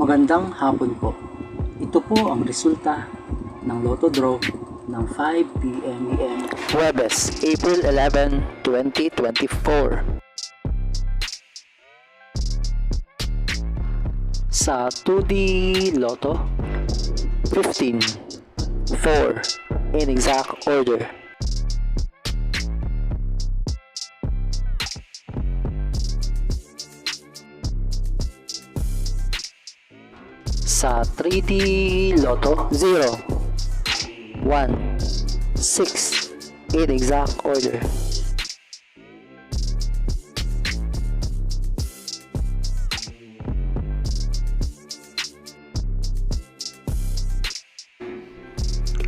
Magandang hapon po. Ito po ang resulta ng Lotto Draw ng 5 p.m. Huwebes, April 11, 2024. Sa 2D Lotto, 15, 4, in exact order. Sa 3D Lotto, 0, 1, 6, in exact order.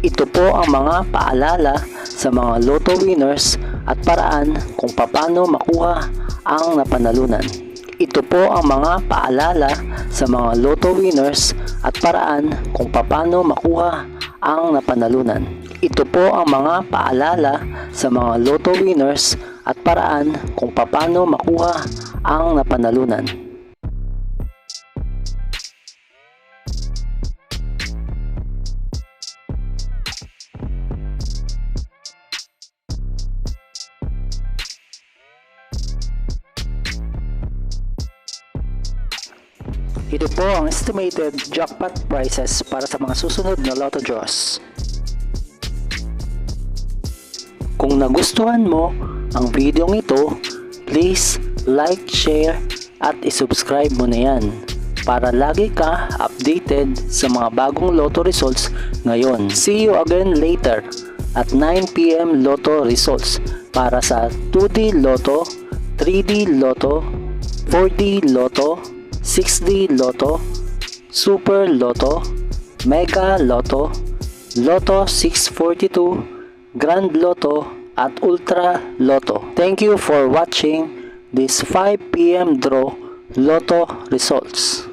Ito po ang mga paalala sa mga Lotto winners at paraan kung paano makuha ang napanalunan. Ito po ang mga paalala sa mga Lotto winners at paraan kung paano makuha ang napanalunan. Ito po ang mga paalala sa mga Lotto winners at paraan kung paano makuha ang napanalunan. Ito po ang estimated jackpot prices para sa mga susunod na Lotto draws. Kung nagustuhan mo ang video ito, please like, share at isubscribe mo na yan para lagi ka updated sa mga bagong Lotto results ngayon. See you again later at 9 p.m. Lotto results para sa 2D Lotto, 3D Lotto, 4D Lotto, 6D Lotto, Super Lotto, Mega Lotto, Lotto 642, Grand Lotto at Ultra Lotto. Thank you for watching this 5 p.m. draw Lotto results.